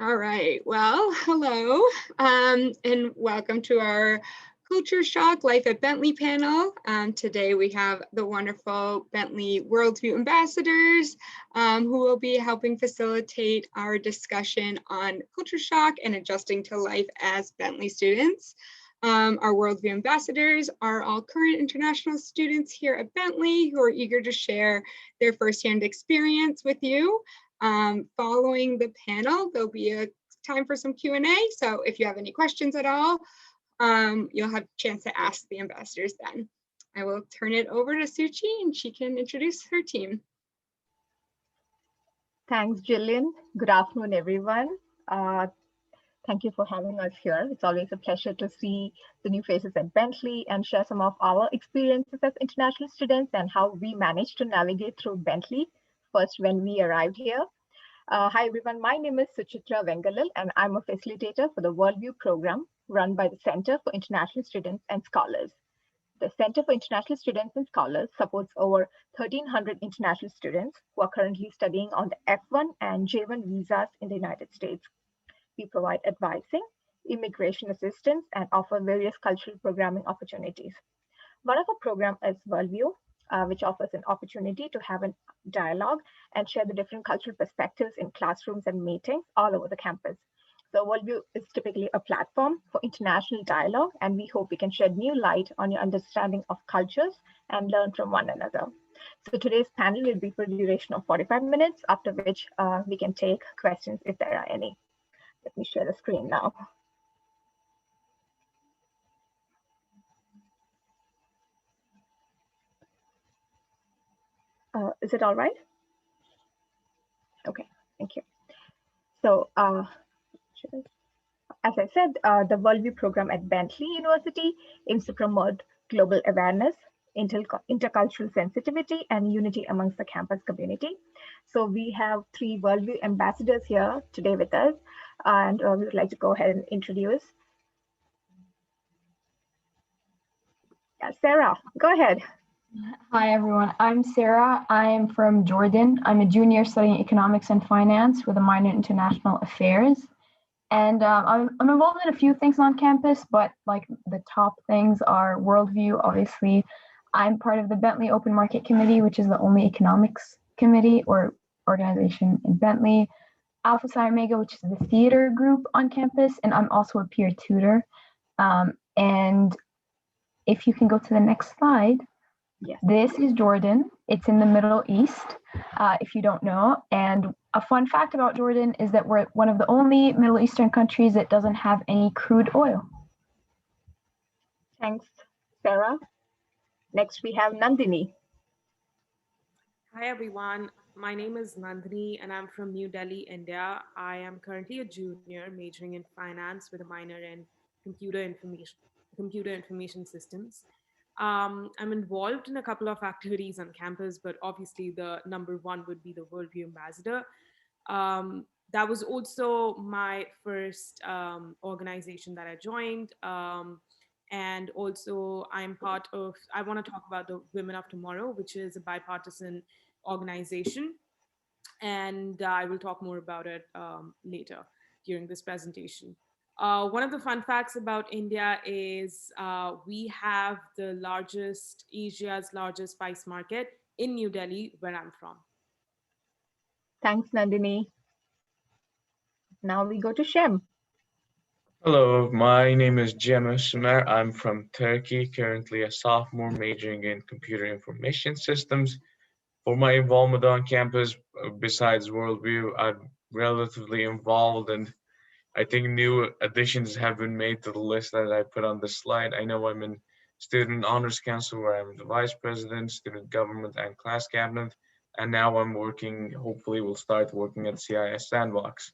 All right. Well, hello, and welcome to our Culture Shock Life at Bentley panel. Today we have the wonderful Bentley Worldview Ambassadors who will be helping facilitate our discussion on culture shock and adjusting to life as Bentley students. Our Worldview Ambassadors are all current international students here at Bentley who are eager to share their firsthand experience with you. Following the panel, there'll be a time for some Q&A. So if you have any questions at all, you'll have a chance to ask the ambassadors then. I will turn it over to Suchi and she can introduce her team. Thanks, Jillian. Good afternoon, everyone. Thank you for having us here. It's always a pleasure to see the new faces at Bentley and share some of our experiences as international students and how we managed to navigate through Bentley first when we arrived here. Hi, everyone. My name is Suchitra Vengalil, and I'm a facilitator for the Worldview program run by the Center for International Students and Scholars. The Center for International Students and Scholars supports over 1,300 international students who are currently studying on the F1 and J1 visas in the United States. We provide advising, immigration assistance, and offer various cultural programming opportunities. One of our programs is Worldview, which offers an opportunity to have a dialogue and share the different cultural perspectives in classrooms and meetings all over the campus. So Worldview is typically a platform for international dialogue, and we hope we can shed new light on your understanding of cultures and learn from one another. So today's panel will be for a duration of 45 minutes, after which we can take questions if there are any. Let me share the screen now. Is it all right? Okay, thank you. So as I said, the Worldview program at Bentley University aims to promote global awareness, intercultural sensitivity, and unity amongst the campus community. So we have 3 Worldview ambassadors here today with us, and we would like to go ahead and introduce. Yeah, Sarah, go ahead. Hi, everyone. I'm Sarah. I am from Jordan. I'm a junior studying economics and finance with a minor in international affairs. And I'm involved in a few things on campus, but like the top things are Worldview, obviously. I'm part of the Bentley Open Market Committee, which is the only economics committee or organization in Bentley. Alpha Psi Omega, which is the theater group on campus, and I'm also a peer tutor. And if you can go to the next slide. Yes. This is Jordan. It's in the Middle East, if you don't know. And a fun fact about Jordan is that we're one of the only Middle Eastern countries that doesn't have any crude oil. Thanks, Sarah. Next, we have Nandini. Hi, everyone. My name is Nandini, and I'm from New Delhi, India. I am currently a junior majoring in finance with a minor in computer information systems. I'm involved in a couple of activities on campus, but obviously the number one would be the Worldview Ambassador. That was also my first organization that I joined. And also I want to talk about the Women of Tomorrow, which is a bipartisan organization. And I will talk more about it later during this presentation. One of the fun facts about India is we have Asia's largest spice market in New Delhi, where I'm from. Thanks, Nandini. Now we go to Shem. Hello, my name is Cem Ömer. I'm from Turkey, currently a sophomore majoring in computer information systems. For my involvement on campus, besides Worldview, I'm relatively involved, and I think new additions have been made to the list that I put on the slide. I know I'm in Student Honors Council, where I'm the Vice President, Student Government and Class Cabinet, and now I'm working, hopefully we'll start working at CIS Sandbox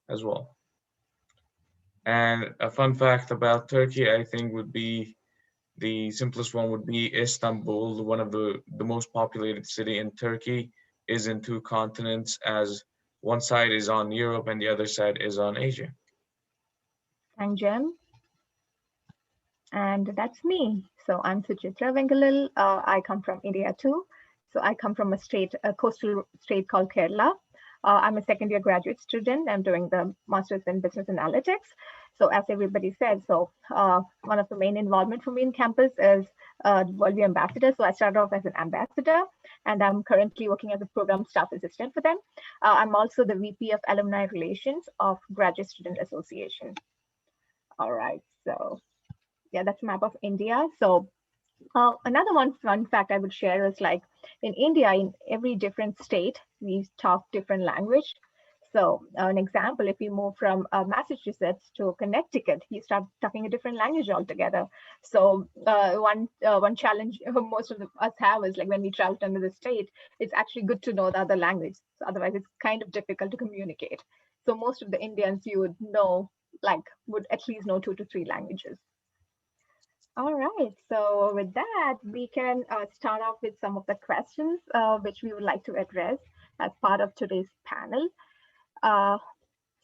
as well. And a fun fact about Turkey, I think would be, the simplest one would be Istanbul, one of the most populated city in Turkey, is in 2 continents, as one side is on Europe and the other side is on Asia. Thanks, Jem. And that's me. So I'm Suchitra Vengalil. I come from India too. So I come from a coastal state called Kerala. I'm a second year graduate student. I'm doing the Master's in Business Analytics. So as everybody said, one of the main involvement for me in campus is Worldview Ambassadors. So I started off as an ambassador, and I'm currently working as a program staff assistant for them. I'm also the VP of Alumni Relations of Graduate Student Association. All right, so yeah, that's a map of India. So another one fun fact I would share is like in India, in every different state, we talk different language. So an example, if you move from Massachusetts to Connecticut, you start talking a different language altogether. So one challenge most of us have is like when we travel to another state, it's actually good to know the other language. So otherwise, it's kind of difficult to communicate. So most of the Indians you would know, like would at least know 2 to 3 languages. All right, so with that, we can start off with some of the questions which we would like to address as part of today's panel.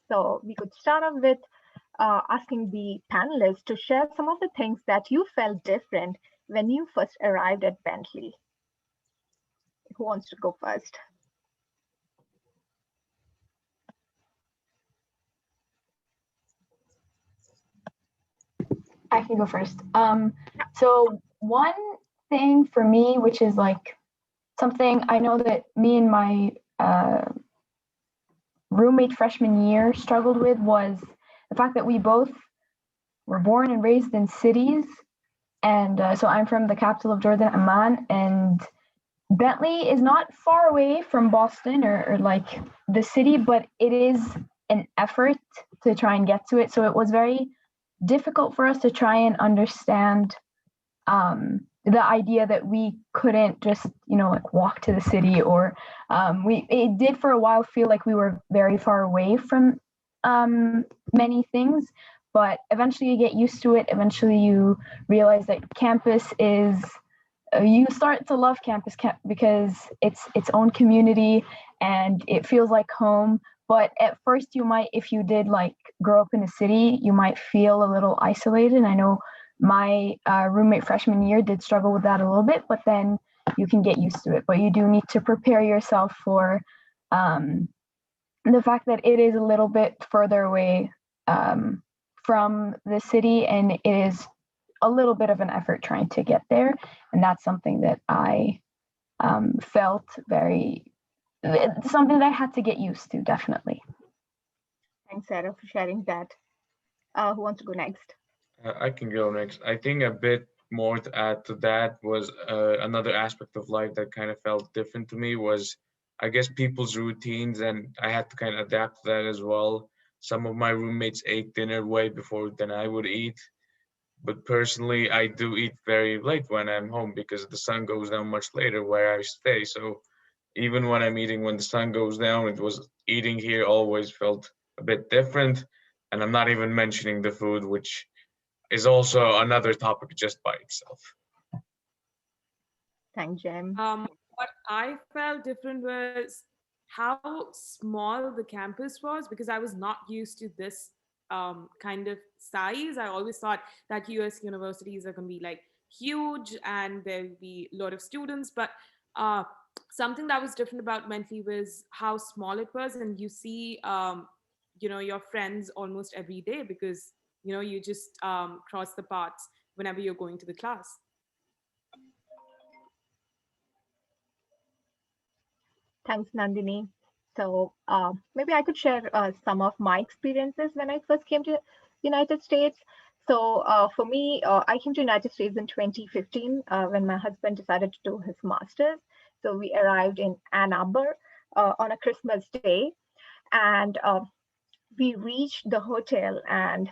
So we could start off with asking the panelists to share some of the things that you felt different when you first arrived at Bentley. Who wants to go first? I can go first. So one thing for me, which is like something I know that me and my roommate freshman year struggled with, was the fact that we both were born and raised in cities. And so I'm from the capital of Jordan, Amman, and Bentley is not far away from Boston or like the city, but it is an effort to try and get to it. So it was very difficult for us to try and understand the idea that we couldn't just, like walk to the city, or it did for a while feel like we were very far away from many things, but eventually you get used to it. Eventually you realize that campus is, you start to love campus because it's its own community and it feels like home. But at first you might, if you did like grow up in a city, you might feel a little isolated. And I know my roommate freshman year did struggle with that a little bit, but then you can get used to it. But you do need to prepare yourself for the fact that it is a little bit further away from the city, and it is a little bit of an effort trying to get there. And that's something that I felt something that I had to get used to, definitely. Thanks, Sarah, for sharing that. Who wants to go next? I can go next. I think a bit more to add to that was another aspect of life that kind of felt different to me was, I guess, people's routines, and I had to kind of adapt to that as well. Some of my roommates ate dinner way before than I would eat, but personally, I do eat very late when I'm home because the sun goes down much later where I stay. So even when I'm eating when the sun goes down, it was eating here always felt a bit different. And I'm not even mentioning the food, which is also another topic just by itself. Thanks, Jem. What I felt different was how small the campus was, because I was not used to this kind of size. I always thought that US universities are going to be like huge and there'll be a lot of students, but something that was different about Bentley was how small it was, and you see your friends almost every day because you just cross the paths whenever you're going to the class. Thanks, Nandini. So maybe I could share some of my experiences when I first came to United States. So for me, I came to United States in 2015 when my husband decided to do his master's. So we arrived in Ann Arbor on a Christmas day, and we reached the hotel, and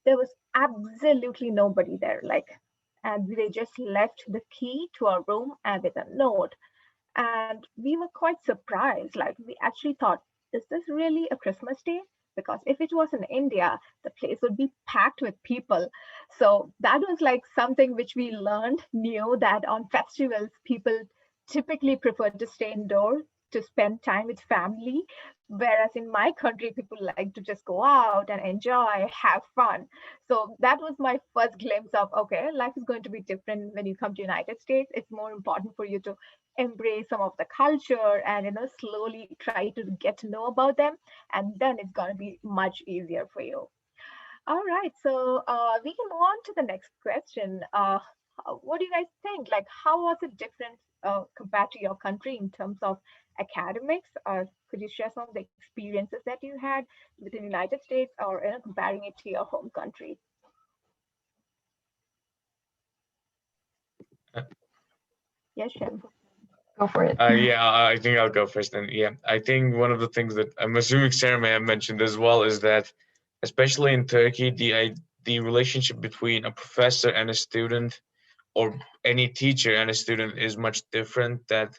there was absolutely nobody there. And they just left the key to our room and with a note. And we were quite surprised. Like, we actually thought, is this really a Christmas day? Because if it was in India, the place would be packed with people. So that was like something which we learned, knew that on festivals, people typically prefer to stay indoors to spend time with family. Whereas in my country, people like to just go out and enjoy, have fun. So that was my first glimpse of, okay, life is going to be different when you come to United States. It's more important for you to embrace some of the culture and, slowly try to get to know about them. And then it's going to be much easier for you. All right, so we can move on to the next question. What do you guys think? Like, how was it different compared to your country in terms of academics? Could you share some of the experiences that you had within the United States, or comparing it to your home country? Yes, Shem. Go for it. Yeah, I think I'll go first then. Yeah, I think one of the things that I'm assuming Sarah may have mentioned as well is that, especially in Turkey, the relationship between a professor and a student, or any teacher and a student, is much different. That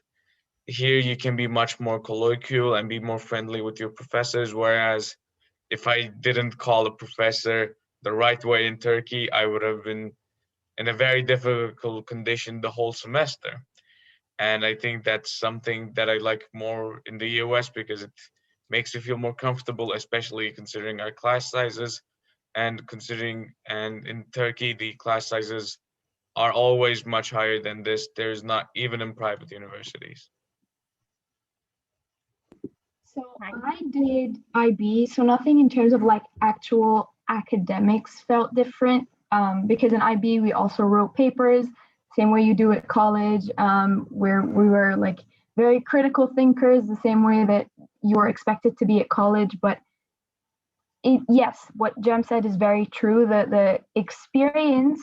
here you can be much more colloquial and be more friendly with your professors, whereas if I didn't call a professor the right way in Turkey, I would have been in a very difficult condition the whole semester. And I think that's something that I like more in the US because it makes you feel more comfortable, especially considering our class sizes and in Turkey, the class sizes are always much higher than this. There's not even in private universities. So I did IB, so nothing in terms of like actual academics felt different, because in IB we also wrote papers, same way you do at college, where we were like very critical thinkers, the same way that you were expected to be at college. But yes, what Jem said is very true. The experience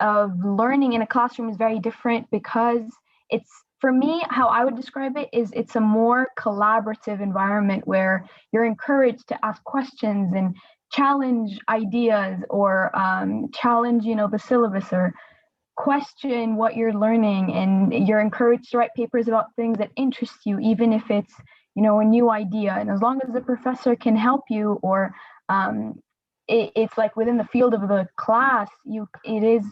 of learning in a classroom is very different because it's, for me, how I would describe it is it's a more collaborative environment where you're encouraged to ask questions and challenge ideas, or challenge, the syllabus, or question what you're learning, and you're encouraged to write papers about things that interest you, even if it's, a new idea. And as long as the professor can help you, or it's like within the field of the class, it is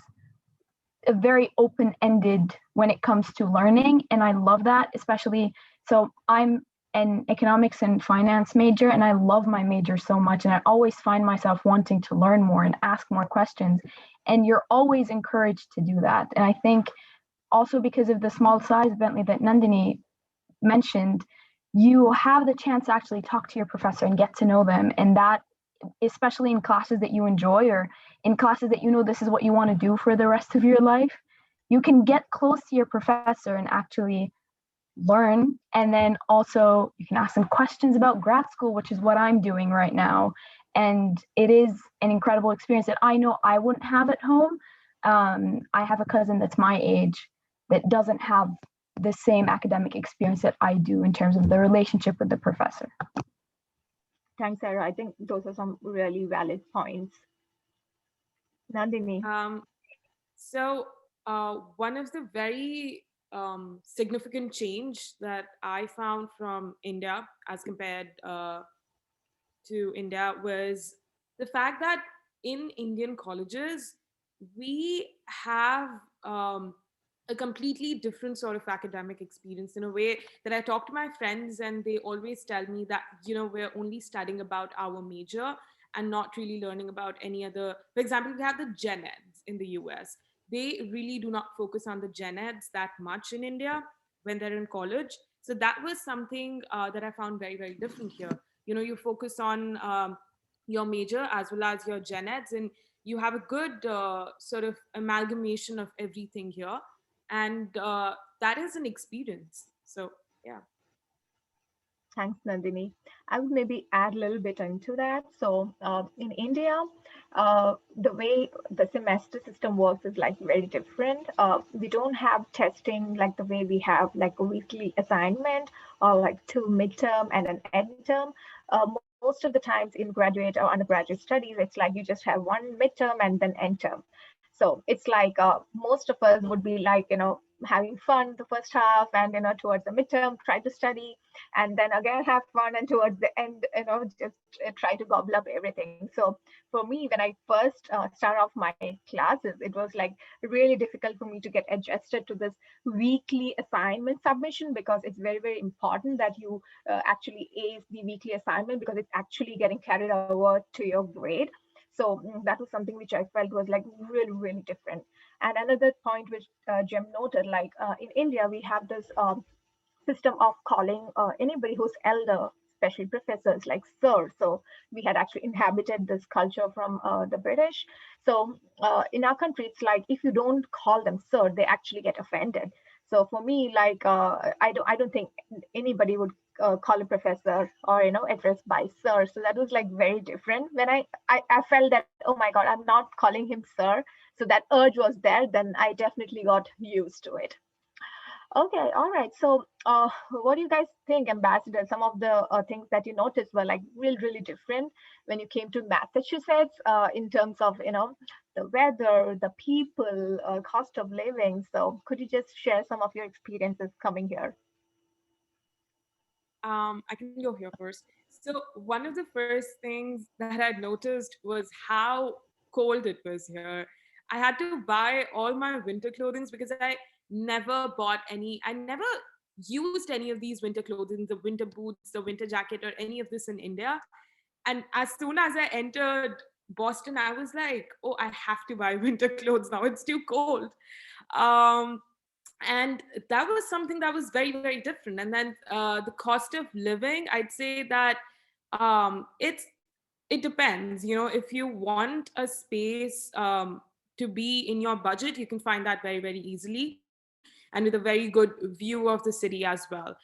a very open-ended when it comes to learning. And I love that, especially, so I'm an economics and finance major, and I love my major so much, and I always find myself wanting to learn more and ask more questions, and you're always encouraged to do that. And I think also because of the small size Bentley that Nandini mentioned, you have the chance to actually talk to your professor and get to know them, and that, especially in classes that you enjoy, or in classes that this is what you want to do for the rest of your life, you can get close to your professor and actually learn. And then also you can ask them questions about grad school, which is what I'm doing right now. And it is an incredible experience that I know I wouldn't have at home. I have a cousin that's my age that doesn't have the same academic experience that I do in terms of the relationship with the professor. Thanks, Sarah. I think those are some really valid points. Nandini. So one of the very significant change that I found from India as compared to India was the fact that in Indian colleges, we have a completely different sort of academic experience, in a way that I talk to my friends and they always tell me that, we're only studying about our major and not really learning about any other. For example, we have the gen eds in the US. They really do not focus on the gen eds that much in India when they're in college. So that was something that I found very, very different here. You focus on your major as well as your gen eds, and you have a good sort of amalgamation of everything here. And that is an experience. So, yeah. Thanks, Nandini. I would maybe add a little bit into that. So in India, the way the semester system works is like very different. We don't have testing like the way we have like a weekly assignment, or like 2 midterm and an end term. Most of the times in graduate or undergraduate studies, it's like you just have 1 midterm and then end term. So it's like most of us would be like, having fun the first half, and towards the midterm try to study, and then again have fun, and towards the end just try to gobble up everything. So for me, when I first started off my classes, it was like really difficult for me to get adjusted to this weekly assignment submission, because it's very, very important that you actually ace the weekly assignment, because it's actually getting carried over to your grade. So that was something which I felt was like really, really different. And another point which Jem noted, like in India, we have this system of calling anybody who's elder, especially professors, like sir. So we had actually inhabited this culture from the British. So in our country, it's like if you don't call them sir, they actually get offended. So for me, like I don't think anybody would call a professor or address by sir. So that was like very different. When I felt that, oh my god, I'm not calling him sir. So that urge was there. Then I definitely got used to it. Okay, all right. So, what do you guys think, Ambassador? Some of the things that you noticed were like really different when you came to Massachusetts, in terms of the weather, the people, cost of living. So, could you just share some of your experiences coming here? I can go here first. So one of the first things that I noticed was how cold it was here. I had to buy all my winter clothing because I never bought any. I never used any of these winter clothing, the winter boots, the winter jacket, or any of this in India. And as soon as I entered Boston, I was like, oh, I have to buy winter clothes now. It's too cold. Um, and that was something that was very different. And then the cost of living, I'd say that it depends. If you want a space to be in your budget, you can find that very easily, and with a very good view of the city as well.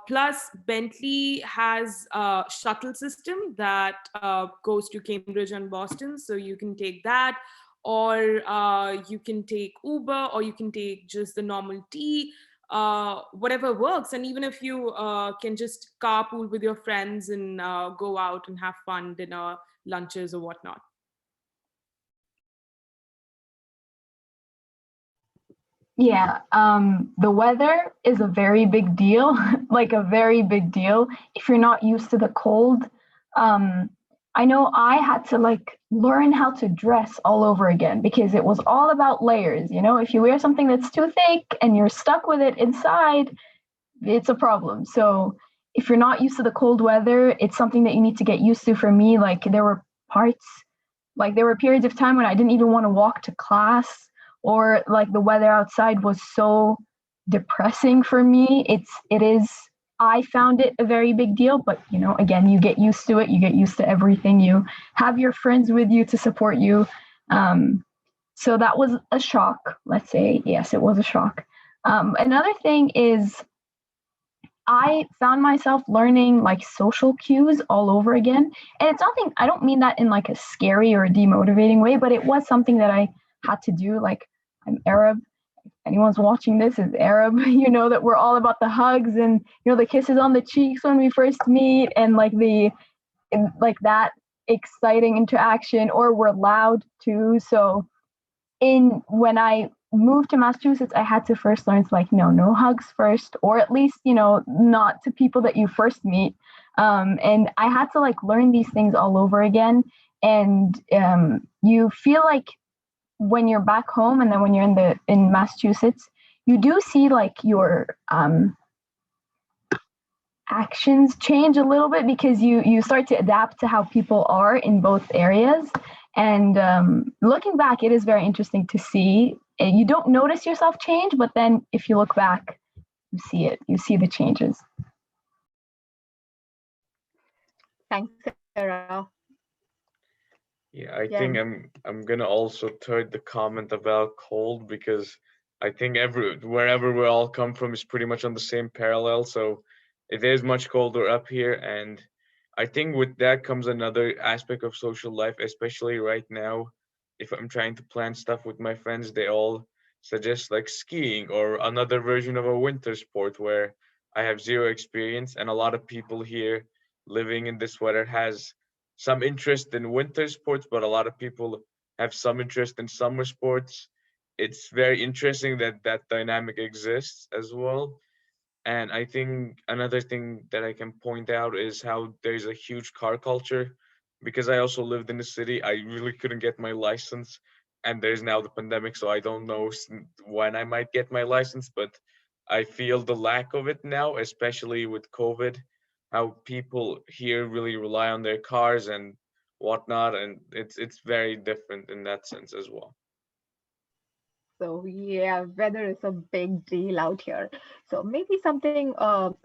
Plus, Bentley has a shuttle system that goes to Cambridge and Boston, so you can take that, or you can take Uber, or you can take just the normal T, whatever works. And even if you can just carpool with your friends and go out and have fun, dinner, lunches, or whatnot. Yeah, the weather is a very big deal, like a very big deal if you're not used to the cold. Um, I know I had to like learn how to dress all over again because it was all about layers. If you wear something that's too thick and you're stuck with it inside, it's a problem. So if you're not used to the cold weather, it's something that you need to get used to. For me, like there were periods of time when I didn't even want to walk to class, or like the weather outside was so depressing for me. I found it a very big deal, but again, you get used to it. You get used to everything. You have your friends with you to support you. So that was a shock, let's say. Yes, it was a shock. Another thing is I found myself learning like social cues all over again. And it's nothing, I don't mean that in like a scary or a demotivating way, but it was something that I had to do. Like, I'm Arab. If anyone's watching this is Arab, you know that we're all about the hugs and the kisses on the cheeks when we first meet, and like that exciting interaction, or we're loud too. So when I moved to Massachusetts, I had to first learn to like, no hugs first, or at least, not to people that you first meet. And I had to like learn these things all over again. And you feel like when you're back home and then when you're in Massachusetts, you do see like your actions change a little bit, because you start to adapt to how people are in both areas. And looking back, it is very interesting to see. You don't notice yourself change, but then if you look back, you see it. You see the changes. Thanks, Sarah. Yeah, I think I'm gonna also third the comment about cold, because I think wherever we all come from is pretty much on the same parallel. So it is much colder up here, and I think with that comes another aspect of social life, especially right now. If I'm trying to plan stuff with my friends, they all suggest like skiing or another version of a winter sport where I have zero experience, and a lot of people here living in this weather has some interest in winter sports, but a lot of people have some interest in summer sports. It's very interesting that that dynamic exists as well. And I think another thing that I can point out is how there's a huge car culture. Because I also lived in the city, I really couldn't get my license. And there's now the pandemic, so I don't know when I might get my license, but I feel the lack of it now, especially with COVID, how people here really rely on their cars and whatnot. And it's very different in that sense as well. So yeah, weather is a big deal out here. So maybe something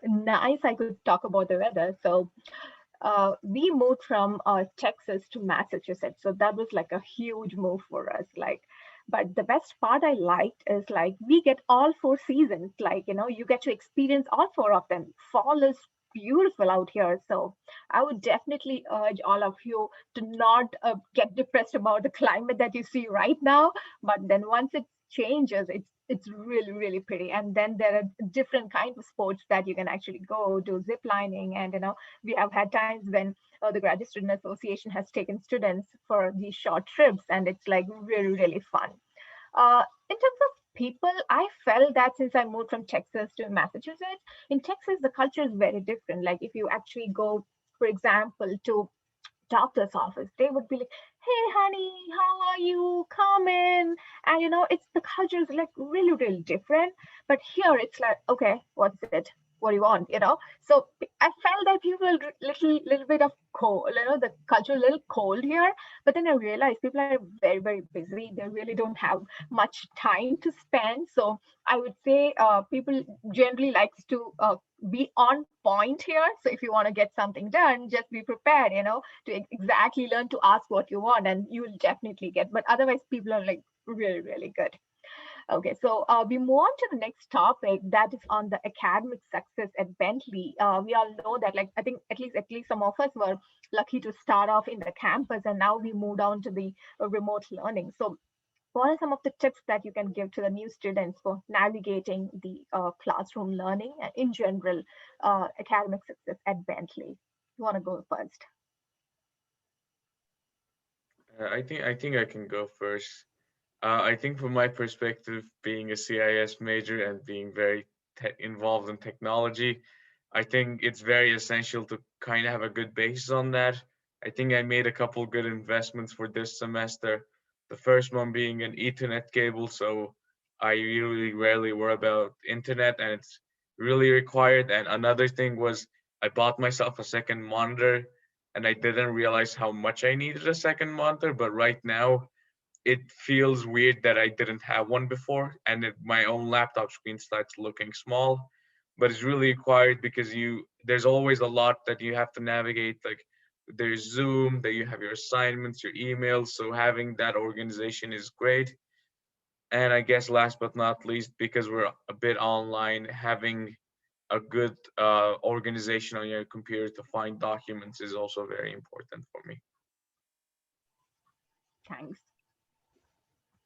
nice I could talk about the weather. So we moved from Texas to Massachusetts. So that was like a huge move for us. Like, but the best part I liked is like we get all four seasons. Like, you get to experience all four of them. Fall is beautiful out here. So I would definitely urge all of you to not get depressed about the climate that you see right now. But then once it changes, it's really, really pretty. And then there are different kinds of sports that you can actually go do, zip lining. And we have had times when the Graduate Student Association has taken students for these short trips, and it's like really, really fun. In terms of people, I felt that since I moved from Texas to Massachusetts, in Texas, the culture is very different. Like if you actually go, for example, to doctor's office, they would be like, hey honey, how are you, come in. And it's the culture is like really, really different. But here it's like, okay, what's it, what do you want, so I felt that people were little bit of cold, the culture a little cold here. But then I realized people are very, very busy. They really don't have much time to spend. So I would say people generally likes to be on point here. So if you want to get something done, just be prepared, to exactly learn to ask what you want, and you will definitely get. But otherwise, people are like really, really good. Okay, so we move on to the next topic that is on the academic success at Bentley. We all know that, like, I think at least some of us were lucky to start off in the campus, and now we moved on to the remote learning. So what are some of the tips that you can give to the new students for navigating the classroom learning and in general academic success at Bentley? You want to go first? I think I can go first. I think from my perspective, being a CIS major and being very involved in technology, I think it's very essential to kind of have a good basis on that. I think I made a couple good investments for this semester. The first one being an Ethernet cable, so I really rarely worry about internet, and it's really required. And another thing was I bought myself a second monitor, and I didn't realize how much I needed a second monitor, but right now it feels weird that I didn't have one before, and my own laptop screen starts looking small. But it's really required because there's always a lot that you have to navigate. Like there's Zoom, that you have your assignments, your emails. So having that organization is great. And I guess last but not least, because we're a bit online, having a good organization on your computer to find documents is also very important for me. Thanks.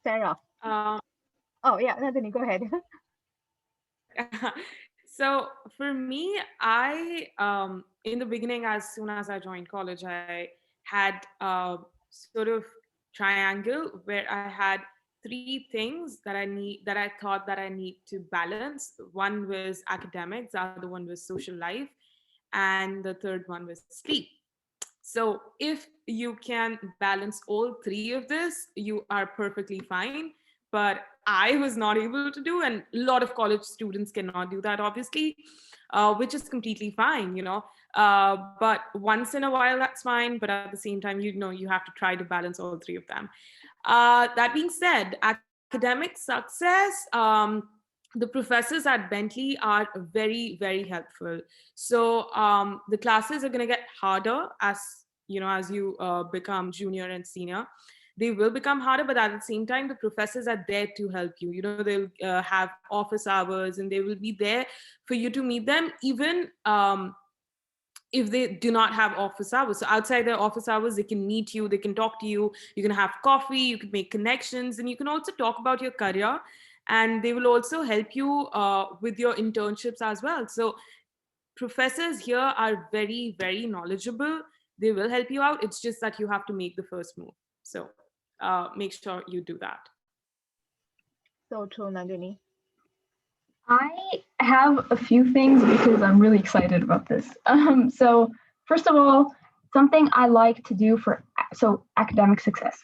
Sarah. Um, Oh yeah, Nandini, go ahead. so for me, I in the beginning, as soon as I joined college, I had a sort of triangle where I had three things that I thought that I need to balance. One was academics, the other one was social life, and the third one was sleep. So if you can balance all three of this, you are perfectly fine. But I was not able to do, and a lot of college students cannot do that, obviously, which is completely fine, But once in a while, that's fine. But at the same time, you have to try to balance all three of them. That being said, academic success, the professors at Bentley are very, very helpful. So the classes are going to get harder as you become junior and senior. They will become harder, but at the same time, the professors are there to help you. They'll have office hours, and they will be there for you to meet them, even if they do not have office hours. So outside their office hours, they can meet you, they can talk to you, you can have coffee, you can make connections, and you can also talk about your career. And they will also help you with your internships as well. So professors here are very, very knowledgeable. They will help you out. It's just that you have to make the first move. So make sure you do that. So true, Nandini. I have a few things because I'm really excited about this. So first of all, something I like to do so academic success.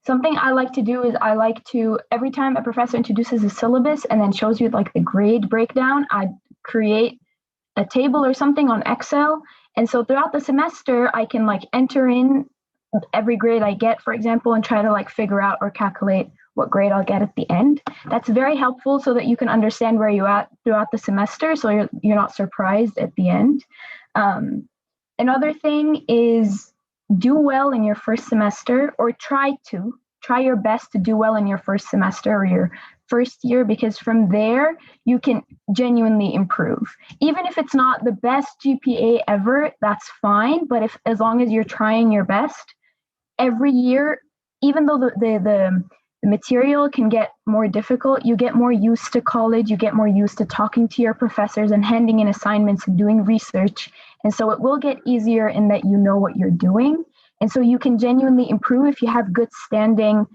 Something I like to do is I like to, every time a professor introduces a syllabus and then shows you like the grade breakdown, I create a table or something on Excel. And so throughout the semester, I can like enter in every grade I get, for example, and try to like figure out or calculate what grade I'll get at the end. That's very helpful so that you can understand where you're at throughout the semester, so you're not surprised at the end. Another thing is do well in your first semester, or try your best to do well in your first semester or your first year, because from there you can genuinely improve. Even if it's not the best GPA ever, that's fine. But as long as you're trying your best every year, even though the material can get more difficult, you get more used to college, you get more used to talking to your professors and handing in assignments and doing research. And so it will get easier in that you know what you're doing. And so you can genuinely improve if you have good standing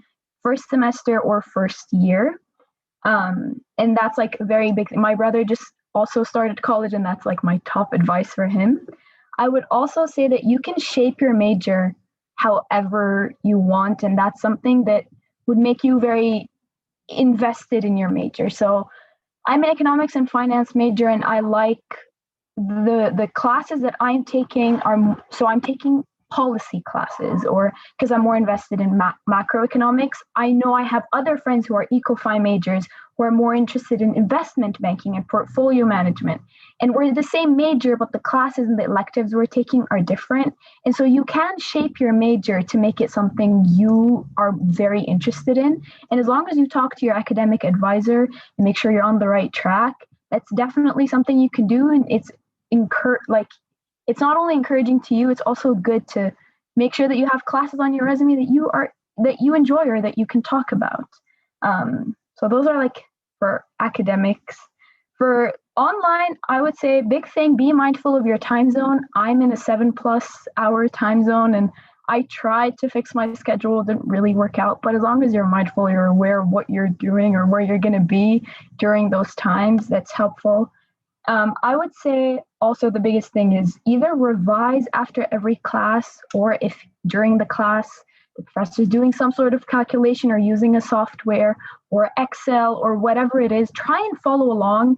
first semester or first year. And that's like a very big thing. My brother just also started college, and that's like my top advice for him. I would also say that you can shape your major however you want, and that's something that would make you very invested in your major. So I'm an economics and finance major, and I like the classes that I'm taking I'm taking policy classes, or because I'm more invested in macroeconomics. I know I have other friends who are eco-fi majors who are more interested in investment banking and portfolio management. And we're the same major, but the classes and the electives we're taking are different. And so you can shape your major to make it something you are very interested in. And as long as you talk to your academic advisor and make sure you're on the right track, that's definitely something you can do. And it's it's not only encouraging to you, it's also good to make sure that you have classes on your resume that you enjoy or that you can talk about. So those are like for academics. For online, I would say big thing, be mindful of your time zone. I'm in a 7+ hour time zone, and I tried to fix my schedule, didn't really work out. But as long as you're mindful, you're aware of what you're doing or where you're going to be during those times, that's helpful. I would say also the biggest thing is either revise after every class, or if during the class the professor is doing some sort of calculation or using a software or Excel or whatever it is, try and follow along,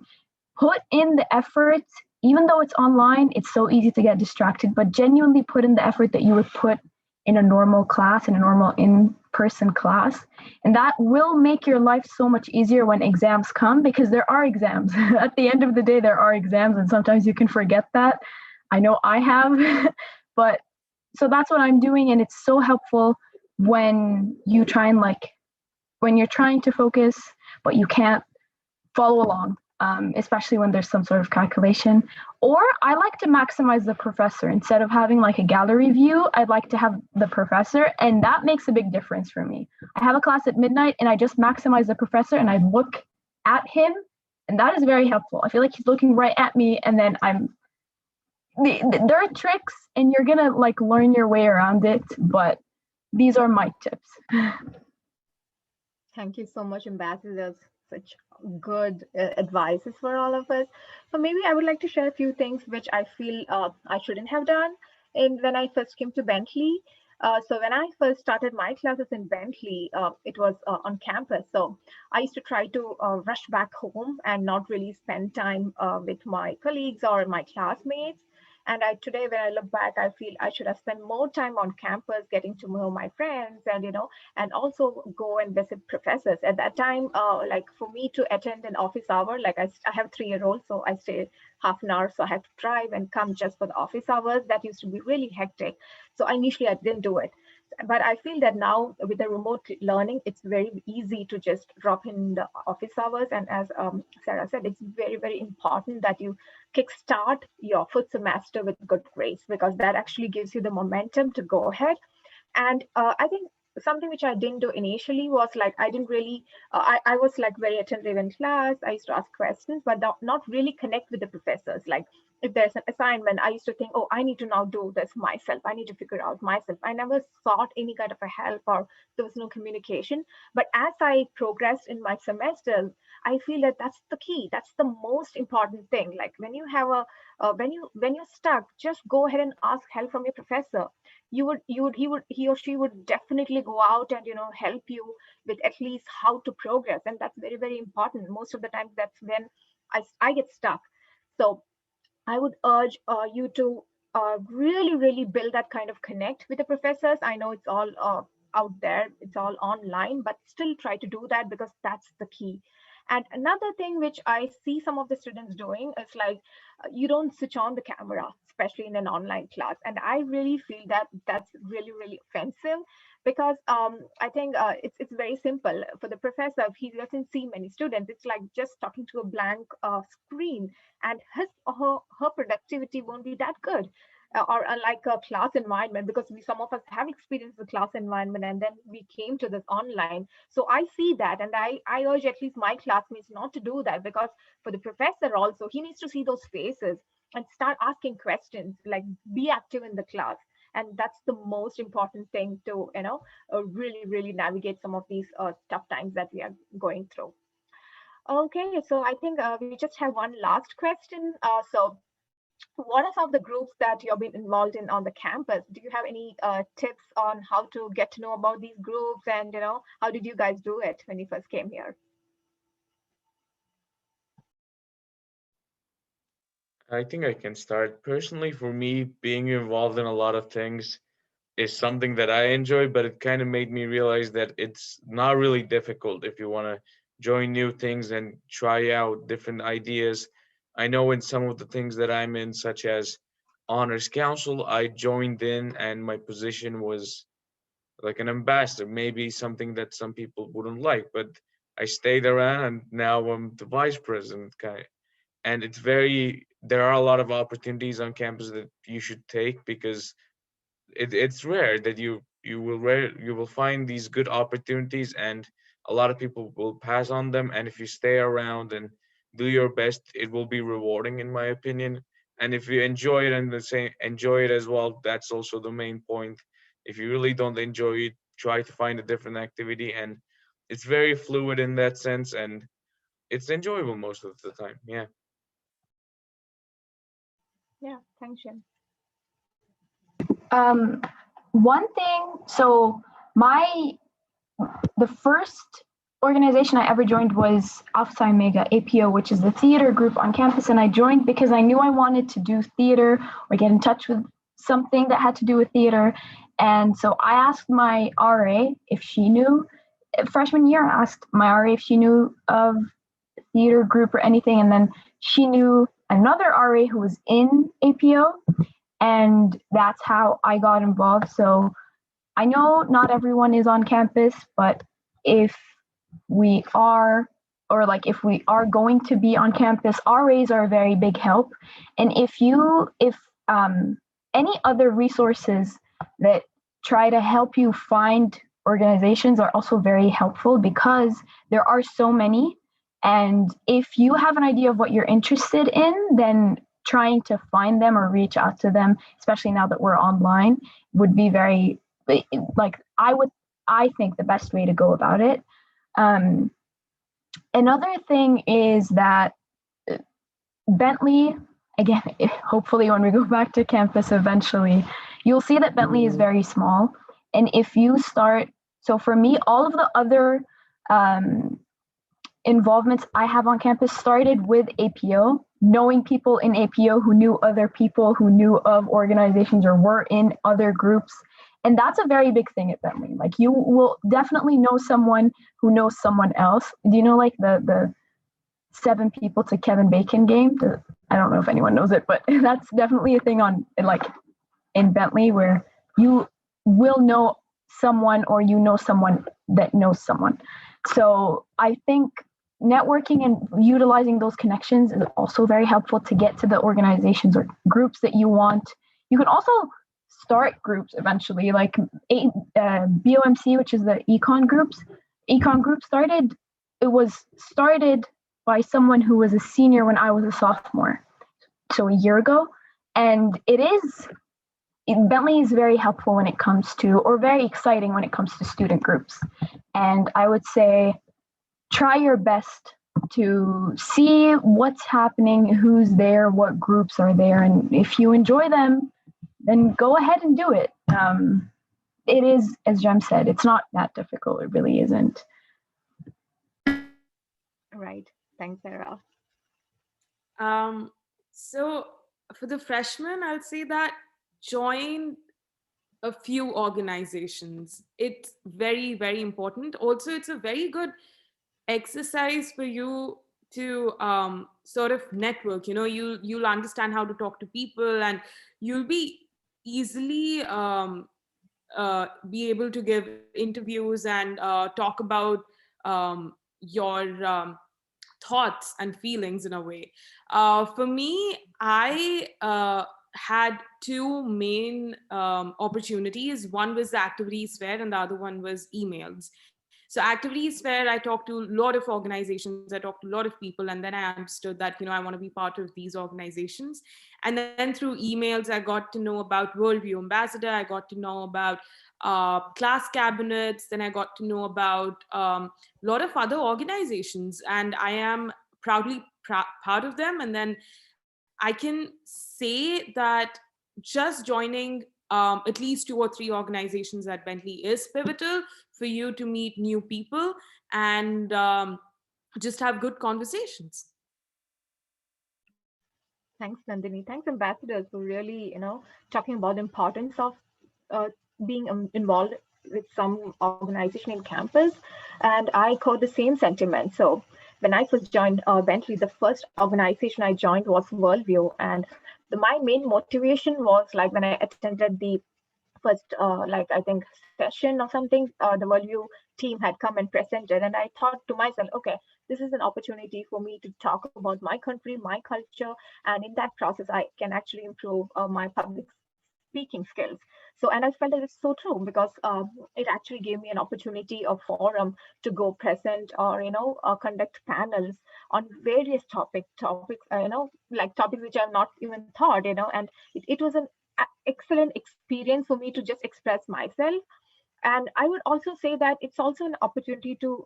put in the effort. Even though it's online, it's so easy to get distracted, but genuinely put in the effort that you would put in a normal class, in a normal in-person class. And that will make your life so much easier when exams come, because there are exams. At the end of the day, there are exams, and sometimes you can forget that. I know I have, but so that's what I'm doing. And it's so helpful when you try and when you're trying to focus, but you can't follow along. Especially when there's some sort of calculation. Or I like to maximize the professor. Instead of having like a gallery view, I'd like to have the professor, and that makes a big difference for me. I have a class at midnight and I just maximize the professor and I look at him, and that is very helpful. I feel like he's looking right at me, and then there are tricks and you're gonna learn your way around it, but these are my tips. Thank you so much, ambassadors. Such good advices for all of us. So maybe I would like to share a few things which I feel I shouldn't have done when I first came to Bentley. So when I first started my classes in Bentley, it was on campus. So I used to try to rush back home and not really spend time with my colleagues or my classmates. And today, when I look back, I feel I should have spent more time on campus, getting to know my friends, and also go and visit professors. At that time, for me to attend an office hour, I have 3-year-old, so I stay half an hour, so I have to drive and come just for the office hours. That used to be really hectic. So initially, I didn't do it. But I feel that now with the remote learning, it's very easy to just drop in the office hours. And as Sarah said, it's very, very important that you kickstart your first semester with good grades, because that actually gives you the momentum to go ahead. And I think something which I didn't do initially was I didn't really, I was very attentive in class. I used to ask questions, but not really connect with the professors. if there's an assignment, I used to think, oh, I need to now do this myself. I need to figure out myself. I never sought any kind of a help, or there was no communication. But as I progressed in my semesters, I feel that that's the key. That's the most important thing. Like when you have when you're stuck, just go ahead and ask help from your professor. He or she would definitely go out and help you with at least how to progress, and that's very, very important. Most of the time, that's when I get stuck. So I would urge you to really, really build that kind of connect with the professors. I know it's all out there, it's all online, but still try to do that, because that's the key. And another thing which I see some of the students doing is like, you don't switch on the camera, especially in an online class. And I really feel that that's really, really offensive, because I think it's very simple for the professor. If he doesn't see many students, it's like just talking to a blank screen, and his or her productivity won't be that good. Or like a class environment, because some of us have experienced the class environment and then we came to this online. So I see that, and I urge at least my classmates not to do that, because for the professor also, he needs to see those faces and start asking questions, like be active in the class. And that's the most important thing to really, really navigate some of these tough times that we are going through. Okay, so I think we just have one last question. So what are some of the groups that you've been involved in on the campus? Do you have any tips on how to get to know about these groups, and how did you guys do it when you first came here? I think I can start. Personally, for me, being involved in a lot of things is something that I enjoy, but it kind of made me realize that it's not really difficult if you want to join new things and try out different ideas. I know in some of the things that I'm in, such as Honors Council, I joined in and my position was like an ambassador, maybe something that some people wouldn't like, but I stayed around and now I'm the vice president kind. And there are a lot of opportunities on campus that you should take, because it's rare that you will find these good opportunities, and a lot of people will pass on them. And if you stay around and do your best, it will be rewarding, in my opinion. And if you enjoy it and the same enjoy it as well, that's also the main point. If you really don't enjoy it, try to find a different activity, and it's very fluid in that sense, and it's enjoyable most of the time. Yeah. Yeah, thanks, Jen. One thing, so the first organization I ever joined was Alpha Psi Omega APO, which is the theater group on campus. And I joined because I knew I wanted to do theater or get in touch with something that had to do with theater. And so I asked my RA if she knew. Freshman year, I asked my RA if she knew of theater group or anything. And then she knew another RA who was in APO. And that's how I got involved. So I know not everyone is on campus, but if we are, or like if we are going to be on campus, RAs are a very big help. And if any other resources that try to help you find organizations are also very helpful, because there are so many. And if you have an idea of what you're interested in, then trying to find them or reach out to them, especially now that we're online, would be very, like, I think the best way to go about it. Another thing is that Bentley, again, hopefully when we go back to campus eventually, you'll see that Bentley is very small. And if you start, so for me, all of the other involvements I have on campus started with APO, knowing people in APO who knew other people who knew of organizations or were in other groups. And that's a very big thing at Bentley. Like, you will definitely know someone who knows someone else. Do you know, like, the 7 people to Kevin Bacon game? I don't know if anyone knows it, but that's definitely a thing in Bentley, where you will know someone, or you know someone that knows someone. So I think networking and utilizing those connections is also very helpful to get to the organizations or groups that you want. You can also start groups eventually, like BOMC, which is the econ groups. Econ group was started by someone who was a senior when I was a sophomore. so a year ago. And Bentley is very helpful when it comes to, or very exciting when it comes to student groups. And I would say try your best to see what's happening, who's there, what groups are there. And if you enjoy them, then go ahead and do it. It is, as Jem said, it's not that difficult. It really isn't. Right. Thanks, Sarah. So for the freshmen, I'll say that join a few organizations. It's very, very important. Also, it's a very good exercise for you to sort of network. You'll understand how to talk to people, and you'll be easily be able to give interviews and talk about your thoughts and feelings in a way. For me, I had two main opportunities. One was the activities fair, and the other one was emails. So activities fair, I talked to a lot of organizations, I talked to a lot of people, and then I understood that, I want to be part of these organizations. And then through emails, I got to know about Worldview Ambassador, I got to know about class cabinets, then I got to know about a lot of other organizations, and I am proudly part of them. And then I can say that just joining at least 2 or 3 organizations at Bentley is pivotal for you to meet new people and just have good conversations. Thanks, Nandini. Thanks, ambassadors, for really, talking about the importance of being involved with some organization in campus. And I echo the same sentiment. So when I first joined Bentley, the first organization I joined was Worldview. And my main motivation was like when I attended the first, I think, session or something, the Worldview team had come and presented. And I thought to myself, okay, this is an opportunity for me to talk about my country, my culture. And in that process, I can actually improve my public speaking skills. So, and I felt that it's so true because it actually gave me an opportunity, a forum to go present or, conduct panels on various topics, like topics which I've not even thought, and it was an excellent experience for me to just express myself. And I would also say that it's also an opportunity to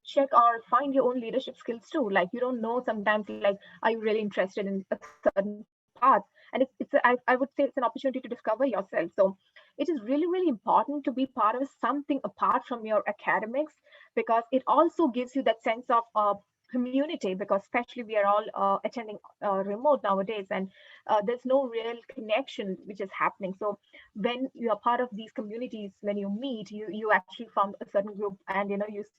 check or find your own leadership skills too. Like you don't know sometimes, like, are you really interested in a certain path? And I would say it's an opportunity to discover yourself. So it is really, really important to be part of something apart from your academics, because it also gives you that sense of community, because especially we are all attending remote nowadays, and there's no real connection which is happening. So when you are part of these communities, when you meet, you actually form a certain group, and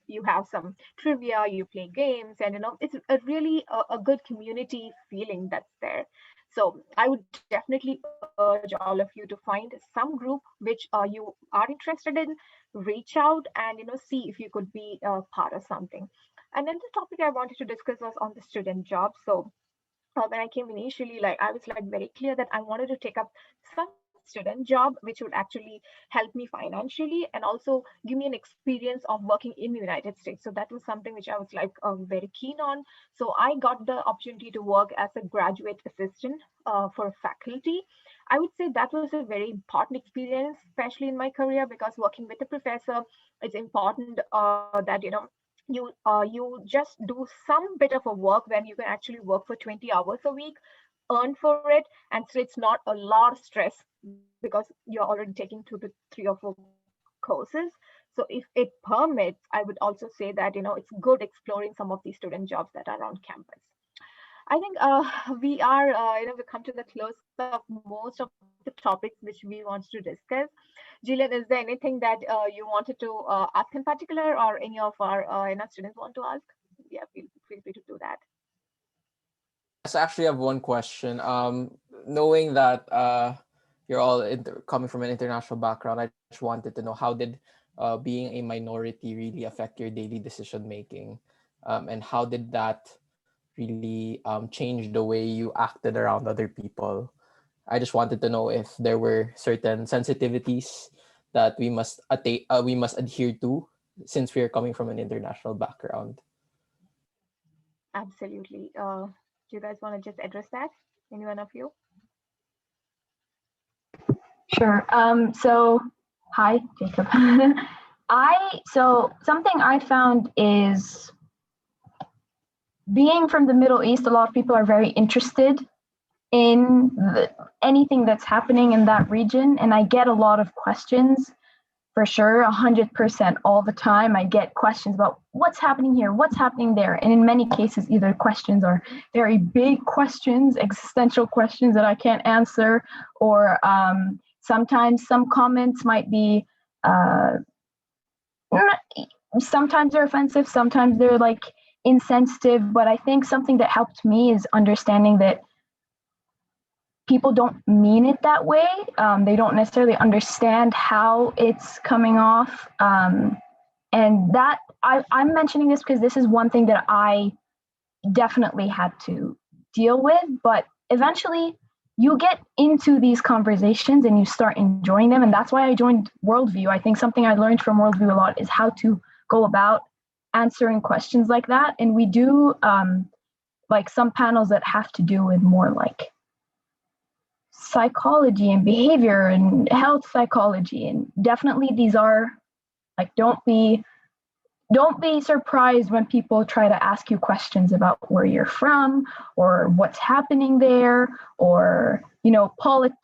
you have some trivia, you play games, and it's a really a good community feeling that's there. So I would definitely urge all of you to find some group which you are interested in, reach out, and see if you could be part of something. And then the topic I wanted to discuss was on the student job. So when I came initially, like I was like very clear that I wanted to take up some student job which would actually help me financially and also give me an experience of working in the United States. So that was something which I was like very keen on. So I got the opportunity to work as a graduate assistant for faculty. I would say that was a very important experience, especially in my career, because working with a professor, it's important that you just do some bit of a work when you can actually work for 20 hours a week, earn for it, and so it's not a lot of stress because you're already taking 2 to 3 or 4 courses. So if it permits, I would also say that it's good exploring some of these student jobs that are on campus. I think we are we come to the close of most of the topics which we want to discuss. Julian, is there anything that you wanted to ask in particular, or any of our students want to ask? Yeah, feel free to do that. Yes, I actually have one question. Knowing that you're all coming from an international background, I just wanted to know, how did being a minority really affect your daily decision making, and how did that really change the way you acted around other people? I just wanted to know if there were certain sensitivities that we must adhere to since we are coming from an international background. Absolutely. Do you guys want to just address that? Any one of you? Sure. So hi, Jacob. So something I found is being from the Middle East, a lot of people are very interested in anything that's happening in that region. And I get a lot of questions for sure, 100% all the time. I get questions about what's happening here, what's happening there. And in many cases, either questions are very big questions, existential questions that I can't answer, or sometimes some comments might be, sometimes they're offensive, sometimes they're like insensitive. But I think something that helped me is understanding that people don't mean it that way. They don't necessarily understand how it's coming off. And that I'm mentioning this because this is one thing that I definitely had to deal with. But eventually you get into these conversations and you start enjoying them. And that's why I joined Worldview. I think something I learned from Worldview a lot is how to go about answering questions like that. And we do like some panels that have to do with more like psychology and behavior and health psychology. And definitely these are like, don't be surprised when people try to ask you questions about where you're from or what's happening there, or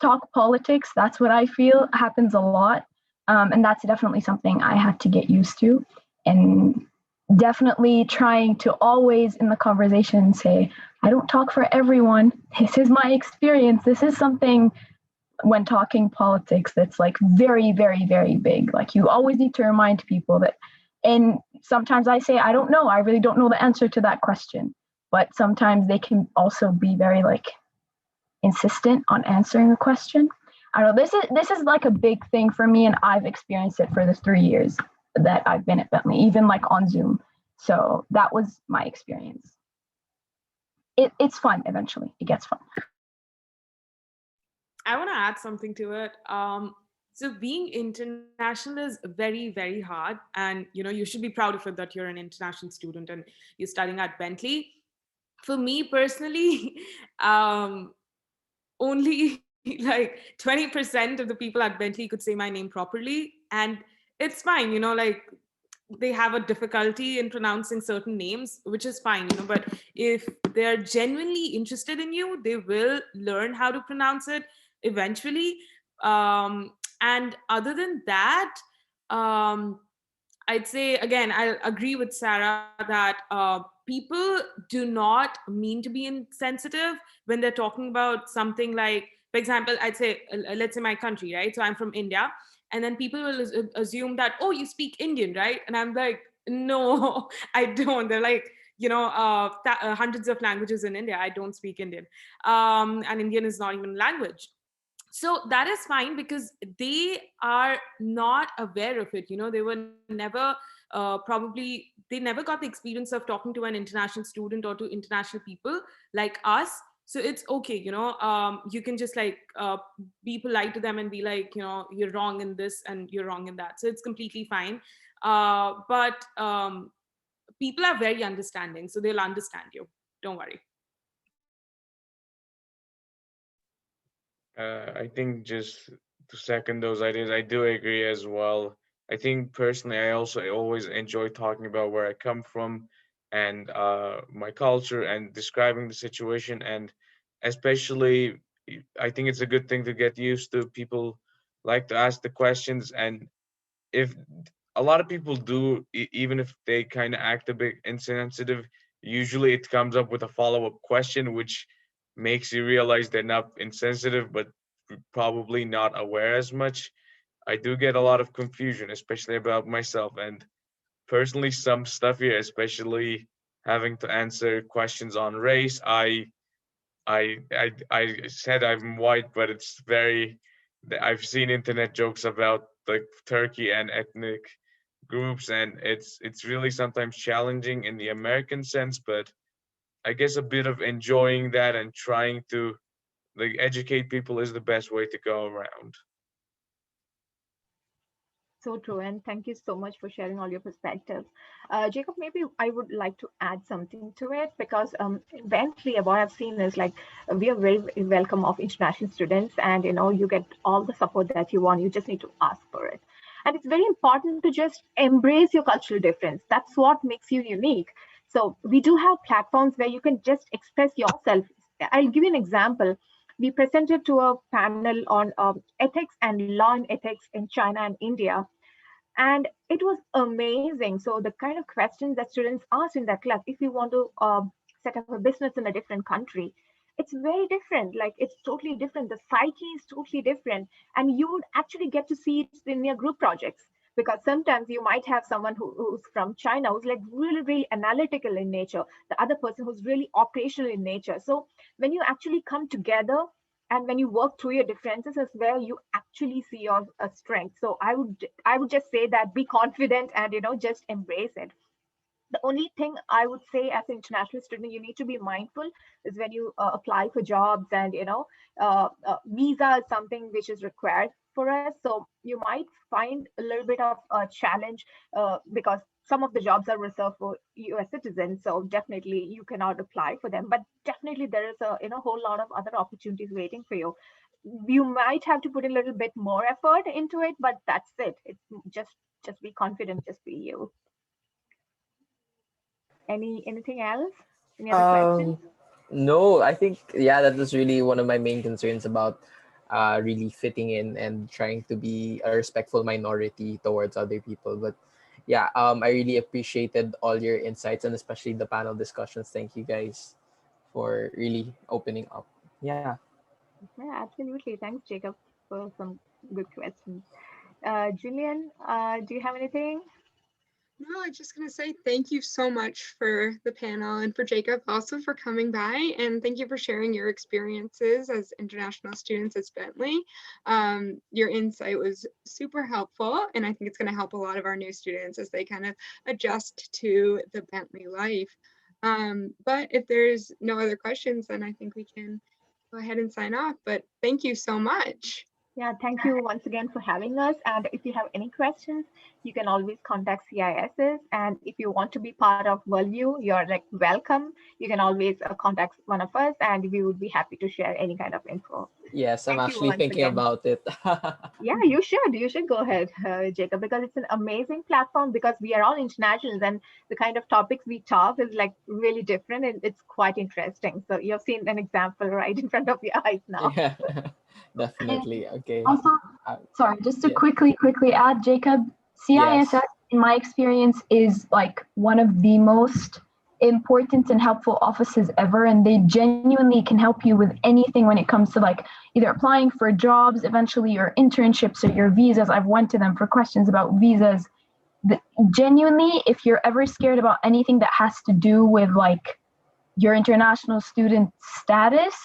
talk politics. That's what I feel happens a lot. And that's definitely something I had to get used to, and definitely trying to always in the conversation say, I don't talk for everyone. This is my experience. This is something when talking politics that's like very, very, very big. Like you always need to remind people that, and sometimes I say, I don't know. I really don't know the answer to that question. But sometimes they can also be very like insistent on answering the question. I don't know. This is like a big thing for me, and I've experienced it for the 3 years that I've been at Bentley, even like on Zoom. So that was my experience. It's fun eventually. It gets fun. I want to add something to it. So being international is very, very hard. And, you should be proud of it that you're an international student and you're studying at Bentley. For me personally, only like 20% of the people at Bentley could say my name properly. And it's fine, like they have a difficulty in pronouncing certain names, which is fine, but if they're genuinely interested in you, they will learn how to pronounce it eventually. And other than that, I'd say, again, I agree with Sarah that people do not mean to be insensitive when they're talking about something like, for example, I'd say, let's say my country, right? So I'm from India. And then people will assume that, oh, you speak Indian, right? And I'm like, no, I don't. They're like, hundreds of languages in India. I don't speak Indian. And Indian is not even a language. So that is fine because they are not aware of it. They were never they never got the experience of talking to an international student or to international people like us. So it's okay, you can just like be polite to them and be like, you're wrong in this and you're wrong in that. So it's completely fine. But people are very understanding, so they'll understand you. Don't worry. I think just to second those ideas, I do agree as well. I think personally, I also always enjoy talking about where I come from and my culture and describing the situation. And especially, I think it's a good thing to get used to. People like to ask the questions, and if a lot of people do, even if they kind of act a bit insensitive, usually it comes up with a follow-up question, which makes you realize they're not insensitive, but probably not aware as much. I do get a lot of confusion, especially about myself. And personally, some stuff here, especially having to answer questions on race, I said I'm white, but it's very. I've seen internet jokes about like Turkey and ethnic groups, and it's really sometimes challenging in the American sense. But I guess a bit of enjoying that and trying to like educate people is the best way to go around. So true, and thank you so much for sharing all your perspectives. Jacob, maybe I would like to add something to it because in Bentley, what I've seen is like we are very welcome of international students, and you get all the support that you want. You just need to ask for it, and it's very important to just embrace your cultural difference. That's what makes you unique. So we do have platforms where you can just express yourself. I'll give you an example. We presented to a panel on ethics and law and ethics in China and India, and it was amazing. So the kind of questions that students asked in that class, if you want to set up a business in a different country, it's very different. Like it's totally different. The psyche is totally different, and you would actually get to see it in your group projects, because sometimes you might have someone who's from China who's like really really analytical in nature, the other person who's really operational in nature. So when you actually come together and when you work through your differences is where you actually see your strength. So I would just say that be confident and just embrace it. The only thing I would say as an international student you need to be mindful is when you apply for jobs, and visa is something which is required for us. So you might find a little bit of a challenge because some of the jobs are reserved for US citizens, so definitely you cannot apply for them, but definitely there is a whole lot of other opportunities waiting for you. You might have to put a little bit more effort into it, but that's it. It's just be confident, just be you. Anything else? Any other questions? Um, no, I think yeah, that was really one of my main concerns about really fitting in and trying to be a respectful minority towards other people. But yeah, I really appreciated all your insights and especially the panel discussions. Thank you guys for really opening up. Yeah. Yeah, absolutely. Thanks, Jacob, for some good questions. Julian, do you have anything? No, I'm just going to say thank you so much for the panel and for Jacob also for coming by. And thank you for sharing your experiences as international students at Bentley. Your insight was super helpful. And I think it's going to help a lot of our new students as they kind of adjust to the Bentley life. But if there's no other questions, then I think we can go ahead and sign off. But thank you so much. Yeah, thank you once again for having us. And if you have any questions, you can always contact CISs. And if you want to be part of Worldview, you're like welcome. You can always contact one of us, and we would be happy to share any kind of info. Yes, I'm Thank you actually once thinking again. about it. Yeah, you should. You should go ahead, Jacob, because it's an amazing platform because we are all internationals and the kind of topics we talk is like really different and it's quite interesting. So you've seen an example right in front of your eyes now. Yeah, And definitely. Okay. also, Uh, sorry, just to yeah. quickly add, Jacob, Yes. CISS, in my experience, is like one of the most important and helpful offices ever. And they genuinely can help you with anything when it comes to like either applying for jobs, eventually your internships or your visas. I've went to them for questions about visas. Genuinely, if you're ever scared about anything that has to do with like your international student status,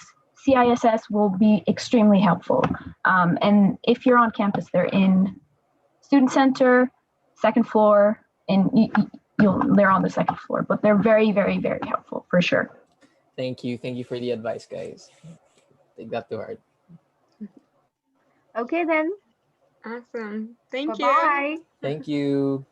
CISS will be extremely helpful. And if you're on campus, they're in student center, second floor, and they're on the second floor, but they're very, very, very helpful for sure. Thank you. Thank you for the advice, guys. Take that to heart. Okay, then. Awesome. Thank you. Bye-bye. Thank you.